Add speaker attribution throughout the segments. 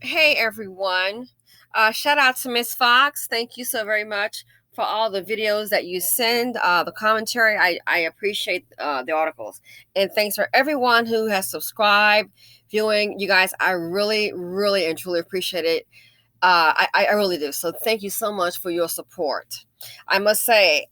Speaker 1: Hey everyone. Shout out to Miss Fox. Thank you so very much for all the videos that you send, the commentary. I appreciate the articles. And thanks for everyone who has subscribed, viewing. You guys, I really, really and truly appreciate it. I really do. So thank you so much for your support. I must say,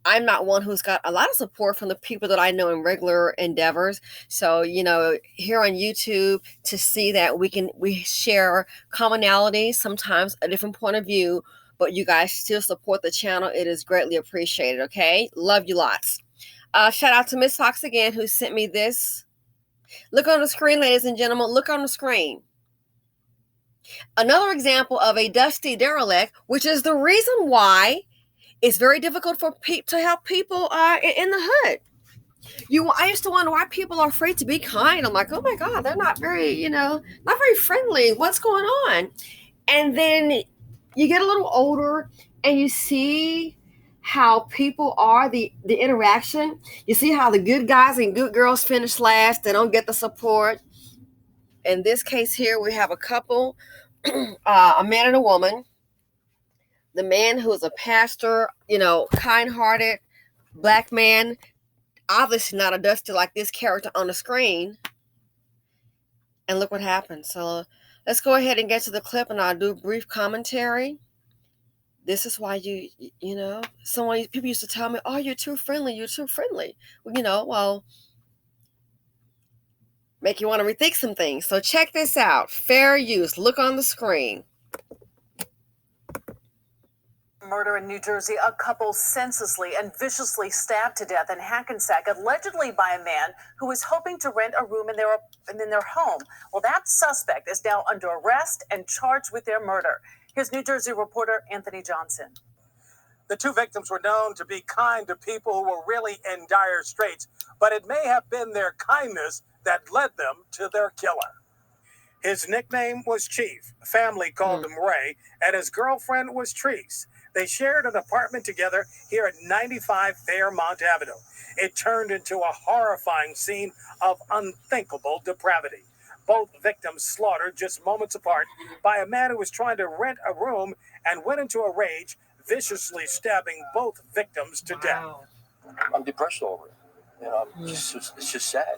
Speaker 1: I'm not one who's got a lot of support from the people that I know in regular endeavors. So, here on YouTube, to see that we share commonalities, sometimes a different point of view, but you guys still support the channel. It is greatly appreciated. Okay. Love you lots. Shout out to Miss Fox again, who sent me this. Look on the screen, ladies and gentlemen. Look on the screen. Another example of a dusty derelict, which is the reason why it's very difficult for to help people in the hood. I used to wonder why people are afraid to be kind. I'm like, oh my God, they're not very, not very friendly. What's going on? And then you get a little older and you see how people are, the interaction. You see how the good guys and good girls finish last. They don't get the support. In this case here, we have a couple, a man and a woman. The man who is a pastor, kind-hearted black man, obviously not a dusty like this character on the screen. And look what happened. So let's go ahead and get to the clip, and I'll do a brief commentary. This is why people used to tell me, oh, you're too friendly, you're too friendly. Well, make you want to rethink some things. So check this out. Fair use. Look on the screen.
Speaker 2: Murder in New Jersey, a couple senselessly and viciously stabbed to death in Hackensack, allegedly by a man who was hoping to rent a room in their home. Well, that suspect is now under arrest and charged with their murder. Here's New Jersey reporter Anthony Johnson.
Speaker 3: The two victims were known to be kind to people who were really in dire straits, but it may have been their kindness that led them to their killer. His nickname was Chief. Family called him Ray, and his girlfriend was Treese. They shared an apartment together here at 95 Fairmont Avenue. It turned into a horrifying scene of unthinkable depravity. Both victims slaughtered just moments apart by a man who was trying to rent a room and went into a rage, viciously stabbing both victims to death.
Speaker 4: I'm depressed over it. It's just sad.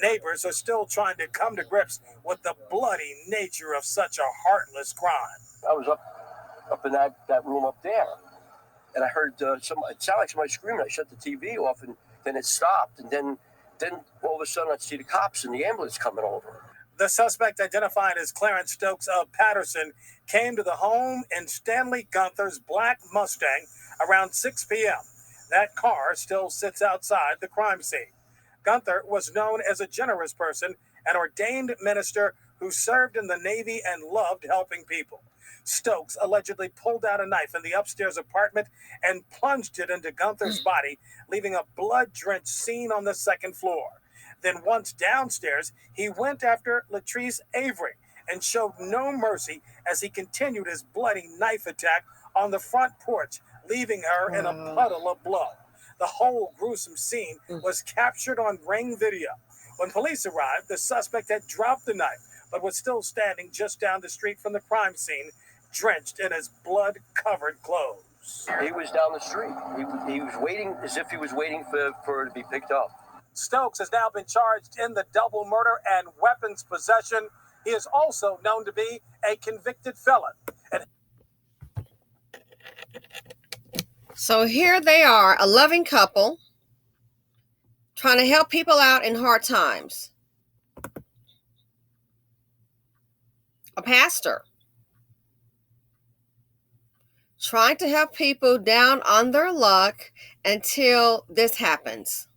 Speaker 3: Neighbors are still trying to come to grips with the bloody nature of such a heartless crime.
Speaker 4: I was up in that room up there, and I heard it sounded like somebody screaming. I shut the TV off, and then it stopped, and then all of a sudden I'd see the cops and the ambulance coming over.
Speaker 3: The suspect, identified as Clarence Stokes of Patterson, came to the home in Stanley Gunther's black Mustang around 6 p.m. That car still sits outside the crime scene. Gunther was known as a generous person, an ordained minister who served in the Navy and loved helping people. Stokes allegedly pulled out a knife in the upstairs apartment and plunged it into Gunther's body, leaving a blood-drenched scene on the second floor. Then once downstairs, he went after Latrice Avery and showed no mercy as he continued his bloody knife attack on the front porch, leaving her in a puddle of blood. The whole gruesome scene was captured on Ring video. When police arrived, the suspect had dropped the knife, but was still standing just down the street from the crime scene, drenched in his blood-covered clothes.
Speaker 4: He was down the street. He was waiting as if he was waiting for her to be picked up.
Speaker 3: Stokes has now been charged in the double murder and weapons possession. He is also known to be a convicted felon.
Speaker 1: So here they are, a loving couple trying to help people out in hard times. A pastor trying to help people down on their luck until this happens.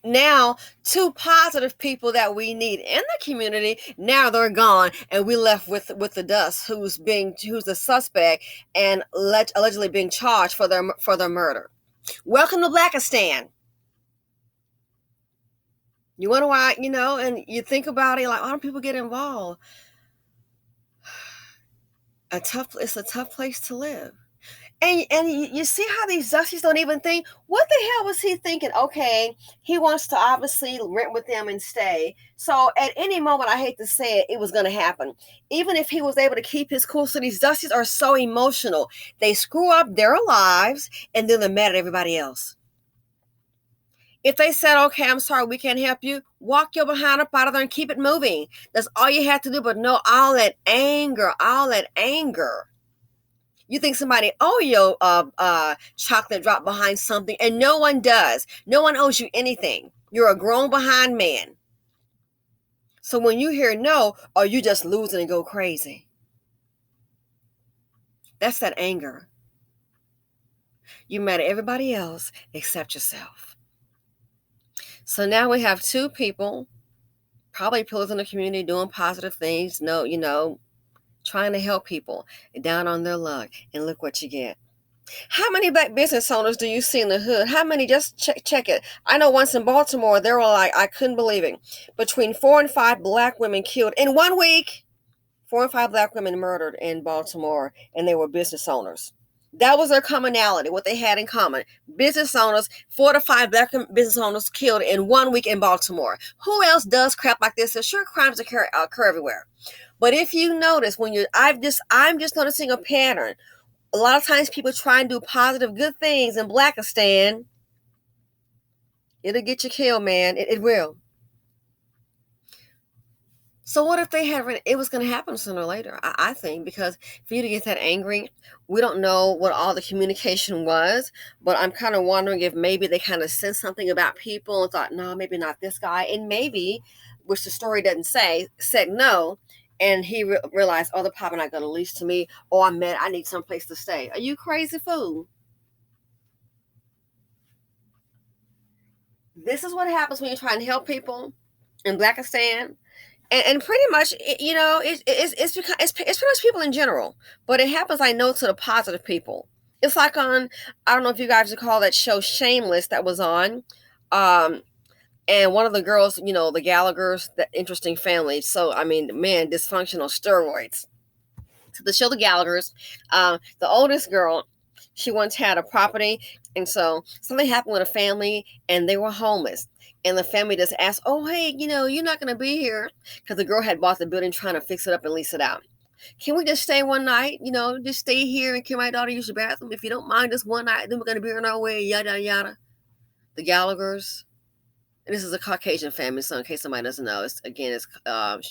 Speaker 1: Now, two positive people that we need in the community, now they're gone, and we left with the dust. Who's the suspect and allegedly being charged for their murder. Welcome to Blackistan. You wonder why, and you think about it, like, why don't people get involved? It's a tough place to live. And you see how these Dusties don't even think, what the hell was he thinking? Okay, he wants to obviously rent with them and stay. So at any moment, I hate to say it, it was going to happen. Even if he was able to keep his cool. So these Dusties are so emotional. They screw up their lives and then they're mad at everybody else. If they said, okay, I'm sorry, we can't help you, walk your behind up out of there and keep it moving. That's all you have to do. But no, all that anger, all that anger. You think somebody owe you chocolate drop behind something, and no one does. No one owes you anything. You're a grown behind man. So when you hear no, or you just losing and go crazy. That's that anger. You mad at everybody else except yourself. So now we have two people, probably pillars in the community, doing positive things, trying to help people down on their luck. And look what you get. How many black business owners do you see in the hood? How many? Just check it. I know once in Baltimore, they were like, I couldn't believe it. Between 4 and 5 black women killed in 1 week. 4 and 5 black women murdered in Baltimore, and they were business owners. That was their commonality, what they had in common. Business owners, 4 to 5 black business owners killed in 1 week in Baltimore. Who else does crap like this? Sure, crimes occur everywhere. But if you notice, I'm just noticing a pattern. A lot of times people try and do positive, good things in Blackistan. It'll get you killed, man. It will. So what if they had, it was going to happen sooner or later, I think, because for you to get that angry, we don't know what all the communication was, but I'm kind of wondering if maybe they kind of said something about people and thought, no, maybe not this guy. And maybe, which the story doesn't say, said no. And he realized, oh, they're probably not going to lease to me. Oh, I'm mad. I need someplace to stay. Are you crazy fool? This is what happens when you're trying to help people in Blackistan. And pretty much, it's pretty much people in general. But it happens, I know, to the positive people. It's like on, I don't know if you guys recall that show Shameless that was on. And one of the girls, the Gallaghers, that interesting family. So, I mean, man, dysfunctional steroids. So the show The Gallaghers, the oldest girl, she once had a property, and so something happened with a family, and they were homeless. And the family just asked, oh, hey, you're not going to be here, because the girl had bought the building trying to fix it up and lease it out. Can we just stay one night? Just stay here, and can my daughter use the bathroom? If you don't mind, just one night, then we're going to be on our way, yada, yada. The Gallaghers. And this is a Caucasian family, so in case somebody doesn't know, it's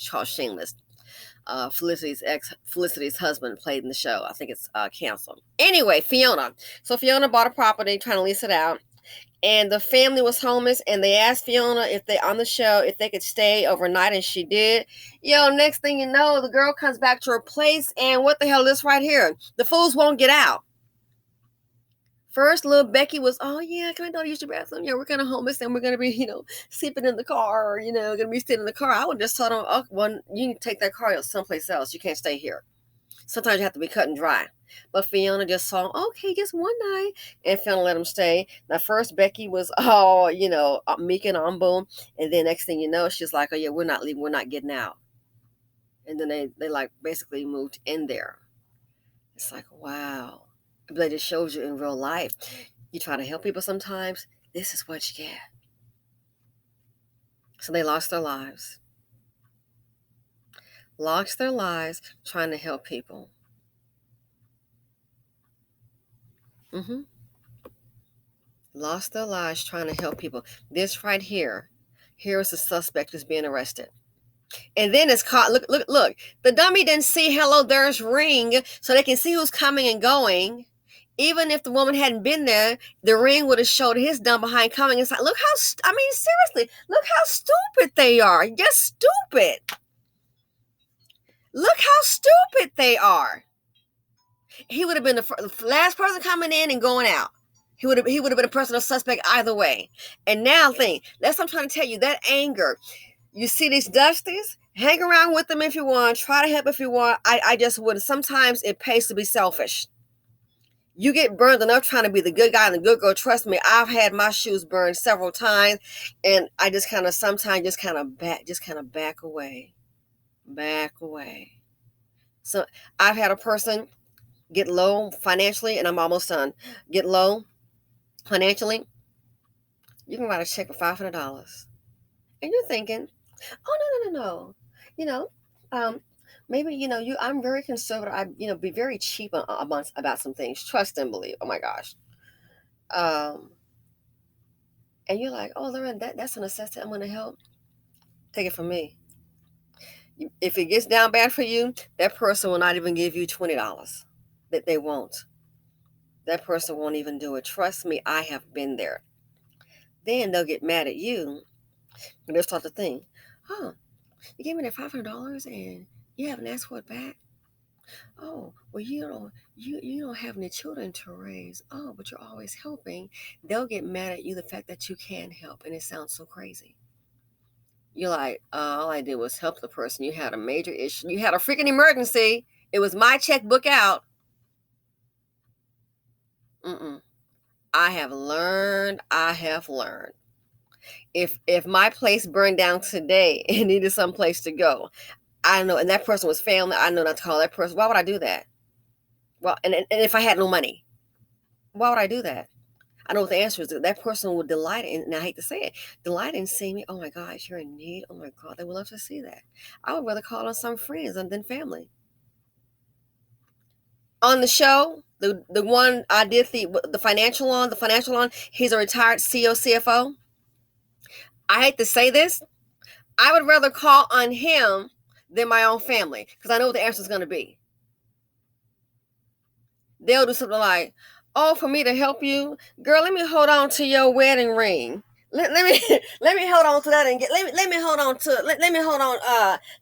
Speaker 1: called Shameless. Felicity's husband played in the show. I think it's canceled. Anyway, Fiona. So Fiona bought a property, trying to lease it out, and the family was homeless. And they asked Fiona if they could stay overnight, and she did. Next thing you know, the girl comes back to her place, and what the hell is this right here? The fools won't get out. First, little Becky was, oh, yeah, can I go use your bathroom? Yeah, we're kind of homeless, and we're going to be, sleeping in the car, or, going to be sitting in the car. I would just tell them, oh, well, you can take that car someplace else. You can't stay here. Sometimes you have to be cut and dry. But Fiona just saw, okay, just one night, and Fiona let them stay. Now, first, Becky was, meek and humble, and then next thing you know, she's like, oh, yeah, we're not leaving. We're not getting out. And then they like, basically moved in there. It's like, wow. But it just shows you in real life. You try to help people sometimes, this is what you get. So they lost their lives. Lost their lives trying to help people. Lost their lives trying to help people. This right here is the suspect who's being arrested. And then it's caught. Look. The dummy didn't see hello, there's ring, so they can see who's coming and going. Even if the woman hadn't been there, the ring would have showed his dumb behind coming. It's like, look how, seriously, look how stupid they are. Just stupid. Look how stupid they are. He would have been the last person coming in and going out. He would have been a personal suspect either way. And now that's what I'm trying to tell you, that anger. You see these Dusties, hang around with them if you want, try to help if you want. I just wouldn't. Sometimes it pays to be selfish. You get burned enough trying to be the good guy and the good girl. Trust me, I've had my shoes burned several times, and I just kind of sometimes just kind of back away. So I've had a person get low financially, and I'm almost done. Get low financially, you can write a check for $500, and you're thinking, oh no. You know, um, maybe I'm very conservative. I be very cheap about some things. Trust and believe. Oh my gosh. Um, and you're like, oh, Lauren, that's a necessity. I'm going to help. Take it from me. If it gets down bad for you, that person will not even give you $20. That they won't. That person won't even do it. Trust me, I have been there. Then they'll get mad at you, and they'll start to think, oh, you gave me that $500 and you haven't asked for it back. Oh, well, you don't have any children to raise. Oh, but you're always helping. They'll get mad at you the fact that you can help, and it sounds so crazy. You're like, all I did was help the person. You had a major issue. You had a freaking emergency. It was my checkbook out. Mm-mm. I have learned. If my place burned down today and needed some place to go, I know, and that person was family, I know not to call that person. Why would I do that? Well, and if I had no money, why would I do that? I know what the answer is. That person would delight in, and I hate to say it, delight in seeing me. Oh my gosh, you're in need. Oh my God, they would love to see that. I would rather call on some friends than family. On the show, the one I did the financial on, he's a retired CEO, CFO. I hate to say this, I would rather call on him than my own family because I know what the answer is going to be. They'll do something like, "Oh, for me to help you, girl, let me hold on to your wedding ring. Let me let me hold on to that and get let me hold on to let me hold on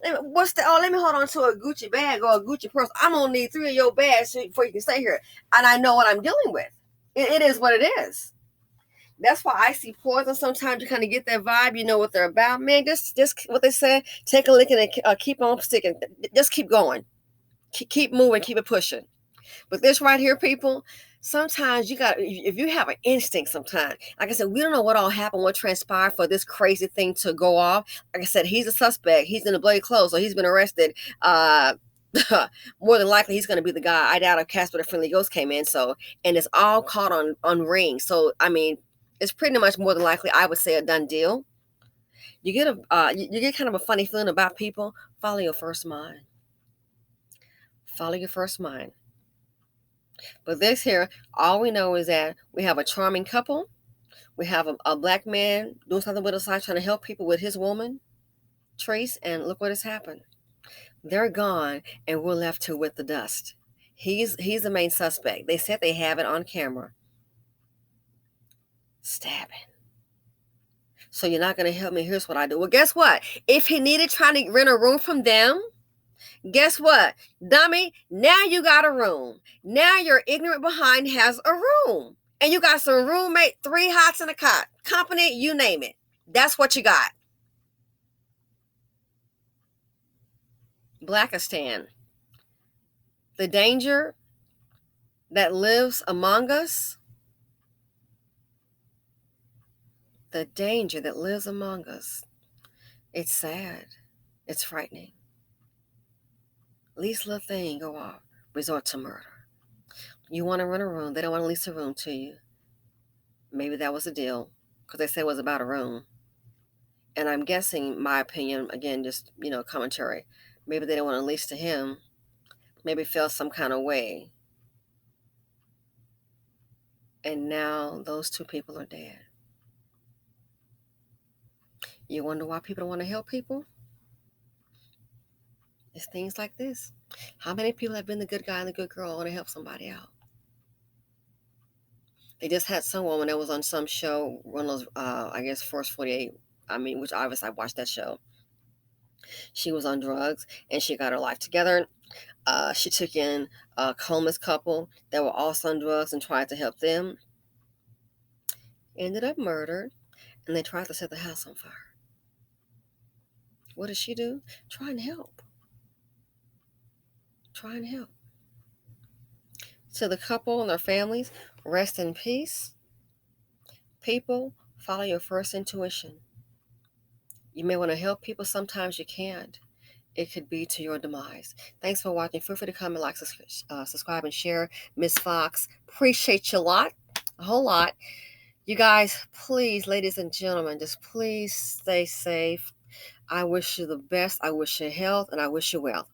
Speaker 1: let me hold on to a Gucci bag or a Gucci purse. I'm gonna need 3 of your bags before you can stay here, and I know what I'm dealing with. It is what it is. That's why I see poison. Sometimes you kind of get that vibe. You know what they're about, man. Just what they say. Take a lick and keep on sticking. Just keep going. Keep moving. Keep it pushing. But this right here, people, sometimes you got, if you have an instinct sometimes, like I said, we don't know what all happened, what transpired for this crazy thing to go off. Like I said, he's a suspect. He's in the bloody clothes, so he's been arrested. More than likely, he's going to be the guy. I doubt if Casper the Friendly Ghost came in. So, and it's all caught on ring. So, I mean, it's pretty much more than likely, I would say, a done deal. You get you get kind of a funny feeling about people. Follow your first mind. Follow your first mind. But this here, all we know is that we have a charming couple. We have a black man doing something with his life, trying to help people with his woman, Trace, and look what has happened. They're gone, and we're left to with the dust. He's the main suspect. They said they have it on camera. Stabbing. So you're not going to help me. Here's what I do. Well, guess what? If he needed trying to rent a room from them, guess what? Dummy, now you got a room. Now your ignorant behind has a room. And you got some roommate, 3 hots in a cot, company, you name it. That's what you got. Blackistan. The danger that lives among us. The danger that lives among us. It's sad. It's frightening. Least little thing go off. Resort to murder. You want to rent a room. They don't want to lease a room to you. Maybe that was the deal. Because they said it was about a room. And I'm guessing, my opinion, again, just, commentary. Maybe they don't want to lease to him. Maybe felt some kind of way. And now those 2 people are dead. You wonder why people don't want to help people? It's things like this. How many people have been the good guy and the good girl want to help somebody out? They just had some woman that was on some show, one of those, I guess, Force 48. I mean, which obviously I watched that show. She was on drugs and she got her life together. She took in a homeless couple that were also on drugs and tried to help them. Ended up murdered, and they tried to set the house on fire. What did she do? Try and help. Try and help. To the couple and their families, rest in peace. People, follow your first intuition. You may want to help people, sometimes you can't. it could be to your demise. Thanks for watching. Feel free to comment, like, subscribe, and share. Miss Fox, appreciate you a whole lot. You guys, please, ladies and gentlemen, just please stay safe. I wish you the best. I wish you health, and I wish you wealth.